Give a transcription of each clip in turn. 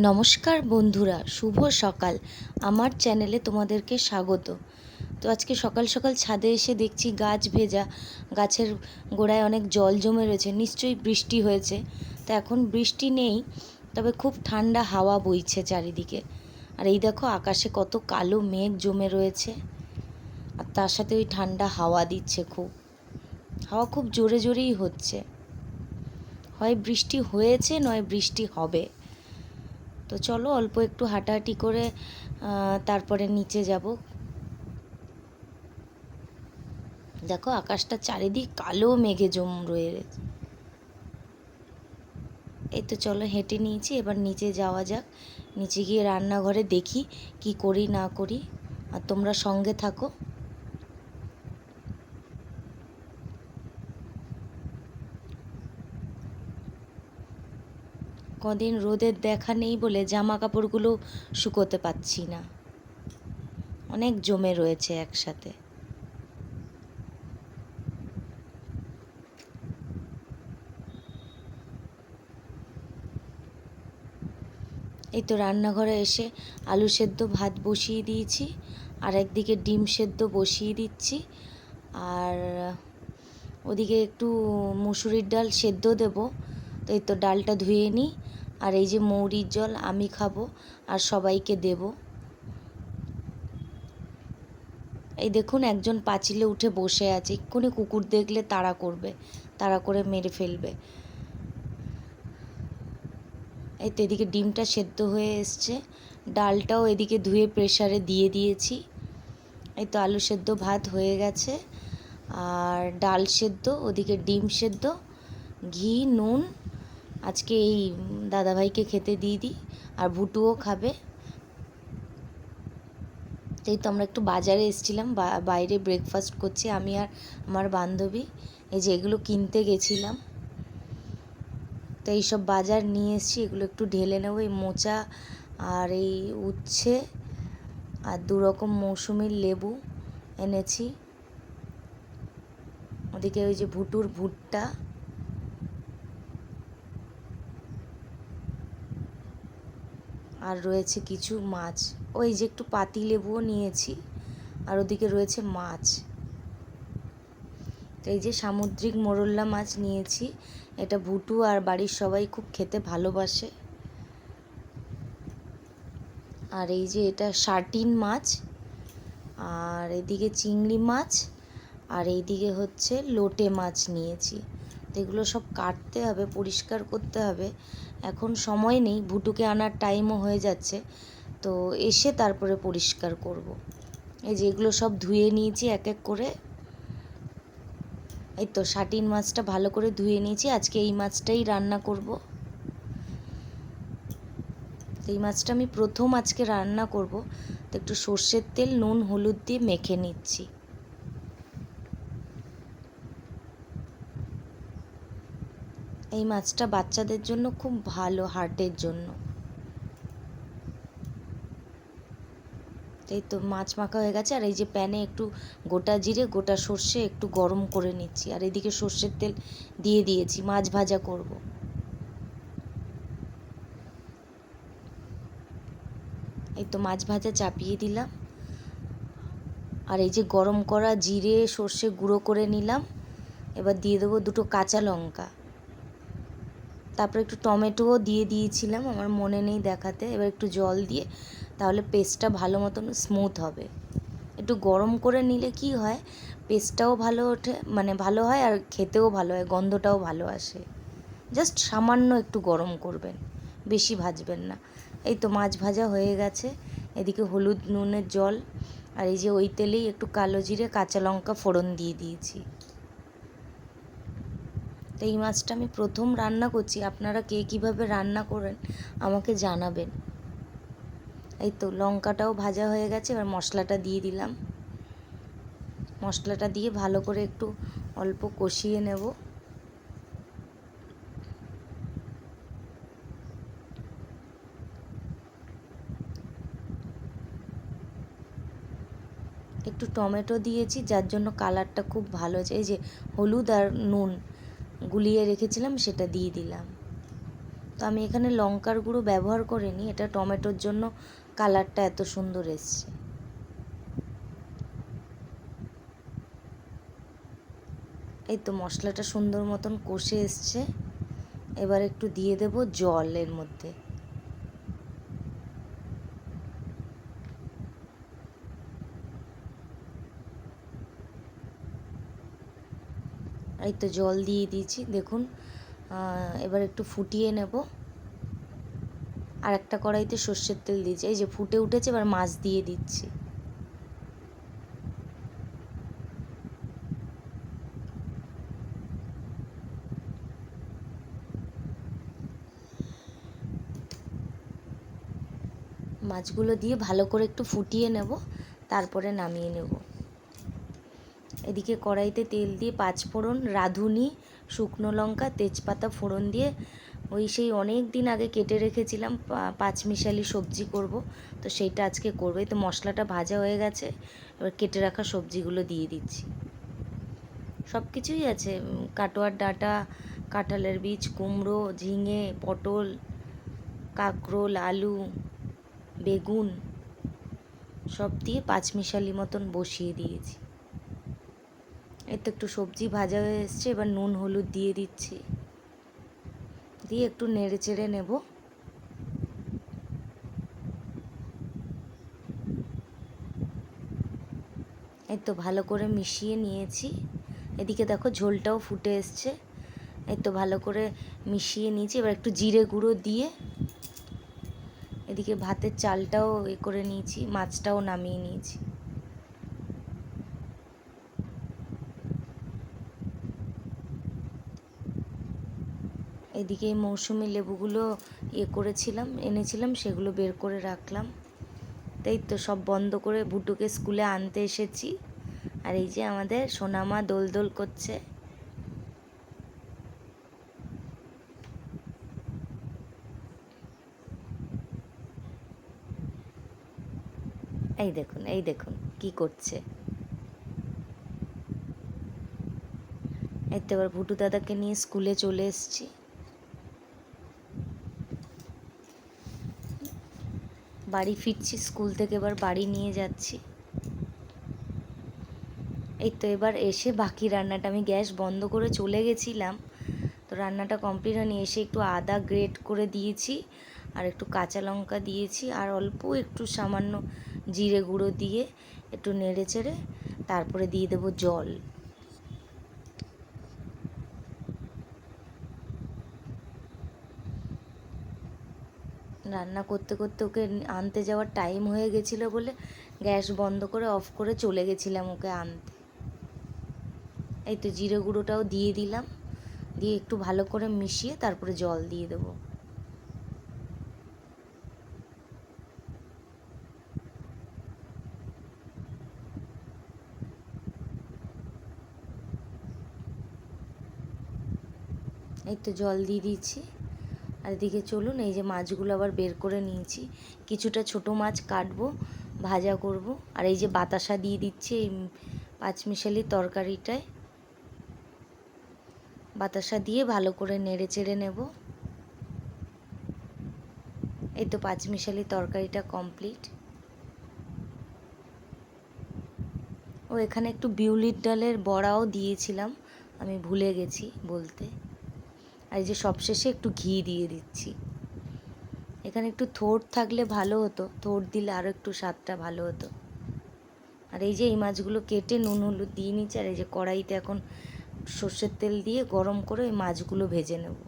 নমস্কার বন্ধুরা, শুভ সকাল। আমার চ্যানেলে তোমাদেরকে স্বাগত। তো আজকে সকাল সকাল ছাদে এসে দেখছি গাছ ভেজা, গাছের গোড়ায় অনেক জল জমে রয়েছে, নিশ্চয়ই বৃষ্টি হয়েছে। তো এখন বৃষ্টি নেই, তবে খুব ঠান্ডা হাওয়া বইছে চারিদিকে। আর এই দেখো আকাশে কত কালো মেঘ জমে রয়েছে, আর তার সাথে ওই ঠান্ডা হাওয়া দিচ্ছে। হাওয়া খুব জোরে জোরেই হচ্ছে। হয় বৃষ্টি হয়েছে, নয় বৃষ্টি হবে। তো চলো অল্প একটু হাঁটাহাঁটি করে তারপরে নিচে যাব। দেখো আকাশটা চারিদিক কালো মেঘে রয়েছে। এই তো চলো হেঁটে নিয়েছি, এবার নিচে যাওয়া যাক। নিচে গিয়ে রান্নাঘরে দেখি কি করি না করি, আর তোমরা সঙ্গে থাকো। কদিন রোদের দেখা নেই বলে জামা কাপড়গুলো শুকোতে পাচ্ছি না, অনেক জমে রয়েছে একসাথে। এই তো রান্নাঘরে এসে আলু সেদ্ধ ভাত বসিয়ে দিয়েছি, আর একদিকে ডিম সেদ্ধ বসিয়ে দিচ্ছি, আর ওদিকে একটু মুসুরির ডাল সেদ্ধ দেব। তো এই তো ডালটা ধুয়ে নিই, আর এই যে মৌরির জল আমি খাবো আর সবাইকে দেব। এই দেখুন একজন পাঁচিলে উঠে বসে আছে, এক্ষুনি কুকুর দেখলে তাড়া করবে, তাড়া করে মেরে ফেলবে। এই তো এদিকে ডিমটা সেদ্ধ হয়ে এসছে, ডালটাও এদিকে ধুয়ে প্রেসারে দিয়ে দিয়েছি। এই তো আলু সেদ্ধ ভাত হয়ে গেছে, আর ডাল সেদ্ধ, ওদিকে ডিম সেদ্ধ, ঘি নুন। আজকে এই দাদাভাইকে খেতে দিয়ে দিই, আর ভুটুও খাবে। এই তো আমরা একটু বাজারে এসেছিলাম, বাইরে ব্রেকফাস্ট করছি আমি আর আমার বান্ধবী। এই যে এগুলো কিনতে গেছিলাম, তো এইসব বাজার নিয়ে এসেছি, এগুলো একটু ঢেলে নেবো। এই মোচা আর এই উচ্ছে আর 2 রকম মৌসুমির লেবু এনেছি। ওদিকে ওই যে ভুট্টা, আর রয়েছে কিছু মাছ। ওই যে একটু পাতি লেবুও নিয়েছি, আর ওদিকে রয়েছে মাছ। তো এই যে সামুদ্রিক মোরল্লা মাছ নিয়েছি, এটা ভুটু আর বাড়ির সবাই খুব খেতে ভালোবাসে। আর এই যে এটা শার্টিন মাছ, আর এদিকে চিংড়ি মাছ, আর এইদিকে হচ্ছে লোটে মাছ নিয়েছি। তো এগুলো সব কাটতে হবে, পরিষ্কার করতে হবে। এখন সময় নেই, ভুটুকে আনার টাইমও হয়ে যাচ্ছে, তো এসে তারপরে পরিষ্কার করব। এই যে এগুলো সব ধুয়ে নিয়েছি এক এক করে। এই তো শার্টিন মাছটা ভালো করে ধুয়ে নিয়েছি, আজকে এই মাছটাই রান্না করব। এই মাছটা আমি প্রথম আজকে রান্না করব, তো একটু সর্ষের তেল নুন হলুদ দিয়ে মেখে নিচ্ছি। এই মাছটা বাচ্চাদের জন্য খুব ভালো, হার্টের জন্য। এই তো মাছ মাখা হয়ে গেছে, আর এই যে প্যানে একটু গোটা জিরে গোটা সর্ষে একটু গরম করে নিচ্ছি, আর এদিকে সর্ষের তেল দিয়ে দিয়েছি, মাছ ভাজা করব। এই তো মাছ ভাজা চাপিয়ে দিলাম, আর এই যে গরম করা জিরে সর্ষে গুঁড়ো করে নিলাম। এবার দিয়ে দেবো 2টো কাঁচা লঙ্কা, তারপর একটু টমেটোও দিয়ে দিয়েছিলাম, আমার মনে নেই দেখাতে। এবার একটু জল দিয়ে, তাহলে পেস্টটা ভালো মতন স্মুথ হবে। একটু গরম করে নিলে কি হয়, পেস্টটাও ভালো ওঠে, মানে ভালো হয়, আর খেতেও ভালো হয়, গন্ধটাও ভালো আসে। জাস্ট সামান্য একটু গরম করবেন, বেশি ভাজবেন না। এই তো মাছ ভাজা হয়ে গেছে, এদিকে হলুদ নুনের জল, আর এই যে ওই তেলেই একটু কালো জিরে কাঁচা লঙ্কা ফোড়ন দিয়ে দিয়েছি। তো এই মাছটা আমি প্রথম রান্না করছি, আপনারা কে কীভাবে রান্না করেন আমাকে জানাবেন। এই তো লঙ্কাটাও ভাজা হয়ে গেছে, এবার মশলাটা দিয়ে দিলাম। মশলাটা দিয়ে ভালো করে একটু অল্প কষিয়ে নেব। একটু টমেটো দিয়েছি, যার জন্য কালারটা খুব ভালো হয়েছে। এই যে হলুদ আর নুন গুলিয়ে রেখেছিলাম, সেটা দিয়ে দিলাম। তো আমি এখানে লঙ্কার গুঁড়ো ব্যবহার করিনি, এটা টমেটোর জন্য কালারটা এত সুন্দর এসছে। এই তো মশলাটা সুন্দর মতন কষে এসছে। এবার একটু দিয়ে দেব জল এর মধ্যে। এই তো জল দিয়ে দিয়েছি, দেখুন। এবার একটু ফুটিয়ে নেব। আর একটা কড়াইতে সর্ষের তেল দিয়েছি, এই যে ফুটে উঠেছে, এবার মাছ দিয়ে দিচ্ছি। মাছগুলো দিয়ে ভালো করে একটু ফুটিয়ে নেব, তারপরে নামিয়ে নেব। এদিকে কড়াইতে তেল দিয়ে পাঁচফোড়ন, রাঁধুনি, শুকনো লঙ্কা, তেজপাতা ফোড়ন দিয়ে ওই সেই অনেক দিন আগে কেটে রেখেছিলাম পাঁচমিশালি সবজি করব, তো সেইটা আজকে করবো। এই তো মশলাটা ভাজা হয়ে গেছে, এবার কেটে রাখা সবজিগুলো দিয়ে দিচ্ছি। সব কিছুই আছে, কাটোয়ার ডাঁটা, কাঁঠালের বীজ, কুমড়ো, ঝিঙে, পটল, কাঁকরোল, আলু, বেগুন সব দিয়ে পাঁচমিশালি মতন বসিয়ে দিয়েছি। এই তো একটু সবজি ভাজা হয়ে এসছে, এবার নুন হলুদ দিয়ে দিচ্ছি, দিয়ে একটু নেড়ে চেড়ে নেব। এই তো ভালো করে মিশিয়ে নিয়েছি। এদিকে দেখো ঝোলটাও ফুটে এসছে। এই তো ভালো করে মিশিয়ে নিয়েছি, এবার একটু জিরে গুঁড়ো দিয়ে এদিকে ভাতের চালটাও করে নিয়েছি, মাছটাও নামিয়ে নিয়েছি। এদিকে মৌসুমি লেবুগুলো করেছিলাম, এনেছিলাম, সেগুলো বের করে রাখলাম। তাই তো সব বন্ধ করে ভুটুকে স্কুলে আনতে এসেছি। আর এই যে আমাদের সোনামা দোল দোল করছে। এই দেখুন, এই দেখুন কি করছে। এই তো এবার ভুটু দাদাকে নিয়ে স্কুলে চলে এসেছি। বাড়ি ফিরছি স্কুল থেকে, এবার বাড়ি নিয়ে যাচ্ছি। এই তো এবার এসে বাকি রান্নাটা, আমি গ্যাস বন্ধ করে চলে গেছিলাম, তো রান্নাটা কমপ্লিট হয়নি। এসে একটু আদা গ্রেট করে দিয়েছি, আর একটু কাঁচা লঙ্কা দিয়েছি, আর অল্প একটু সামান্য জিরে গুঁড়ো দিয়ে একটু নেড়ে চেড়ে তারপরে দিয়ে দেবো জল। রান্না করতে করতে ওকে আনতে যাওয়ার টাইম হয়ে গেছিলো বলে গ্যাস বন্ধ করে অফ করে চলে গেছিলাম ওকে আনতে। এই তো জিরে গুঁড়োটাও দিয়ে দিলাম, দিয়ে একটু ভালো করে মিশিয়ে তারপরে জল দিয়ে দেবো। এই তো জল দিয়ে দিচ্ছি। আর এদিকে চলুন, এই যে মাছগুলো আবার বের করে নিয়েছি, কিছুটা ছোট মাছ কাটবো, ভাজা করব। আর এই যে বাতাসা দিয়ে দিচ্ছি এই পাঁচমিশালি তরকারিটায়, বাতাসা দিয়ে ভালো করে নেড়ে চেড়ে নেব। এই তো পাঁচমিশালি তরকারিটা কমপ্লিট। ও এখানে একটু বিউলির ডালের বড়াও দিয়েছিলাম, আমি ভুলে গেছি বলতে। আর এই যে সবশেষে একটু ঘি দিয়ে দিচ্ছি। এখানে একটু থোড় থাকলে ভালো হতো, থোড় দিলে আরও একটু স্বাদটা ভালো হতো। আর এই যে এই মাছগুলো কেটে নুন হলুদ দিয়ে নিচ্ছি, আর এই যে কড়াইতে এখন সর্ষের তেল দিয়ে গরম করে ওই মাছগুলো ভেজে নেব।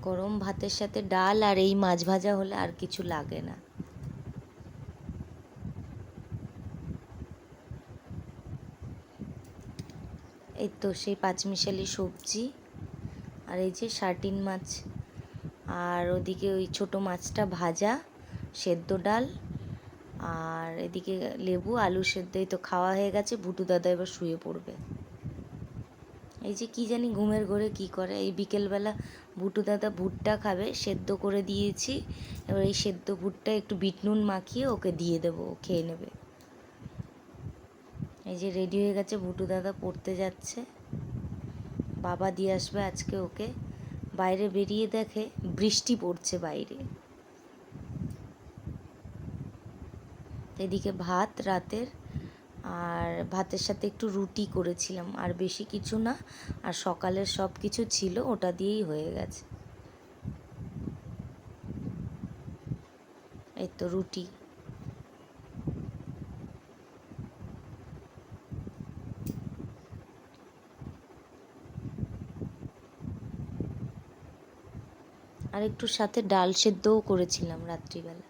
গরম ভাতের সাথে ডাল আর এই মাছ ভাজা হলে আর কিছু লাগে না। এই তো সেই পাঁচমিশালি সবজি, আর এই যে শার্টিন মাছ, আর ওদিকে ওই ছোটো মাছটা ভাজা, সেদ্ধ ডাল, আর এদিকে লেবু, আলু সেদ্ধ। এই তো খাওয়া হয়ে গেছে, ভুটু দাদা এবার শুয়ে পড়বে। এই যে কি জানি ঘুমের ঘোরে কি করে। এই বিকেলবেলা বুটু দাদা ভুট্টা খাবে, সেদ্ধ করে দিয়েছি। এবার এই সেদ্ধ ভুট্টা একটু বিট নুন মাখিয়ে ওকে দিয়ে দেবো, ও খেয়ে নেবে। এই যে রেডি হয়ে গেছে, ভুটু দাদা পড়তে যাচ্ছে, বাবা দিয়ে আসবে আজকে ওকে। বাইরে বেরিয়ে দেখে বৃষ্টি পড়ছে বাইরে। এদিকে ভাত রাতের, আর ভাতের সাথে একটু রুটি করেছিলাম, আর বেশি কিছু না। আর সকালের সব কিছু ছিল, ওটা দিয়েই হয়ে গেছে। এই তো রুটি। আর একটু সাথে ডাল সেদ্ধও করেছিলাম রাত্রিবেলা।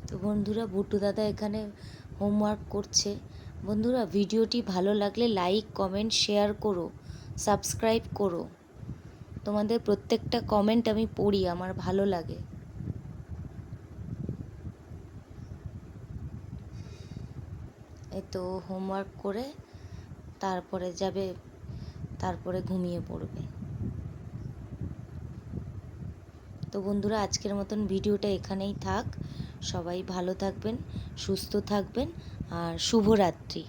তো বন্ধুরা, বুটু দাদা এখানে হোমওয়ার্ক করছে। বন্ধুরা, ভিডিওটি ভালো লাগলে লাইক কমেন্ট শেয়ার করো, সাবস্ক্রাইব করো। তোমাদের প্রত্যেকটা কমেন্ট আমি পড়ি, আমার ভালো লাগে। এই তো হোমওয়ার্ক করে তারপরে যাবে, তারপরে ঘুমিয়ে পড়বে। তো বন্ধুরা, আজকের মতন ভিডিওটা এখানেই থাক। সবাই ভালো থাকবেন, সুস্থ থাকবেন, আর শুভরাত্রি।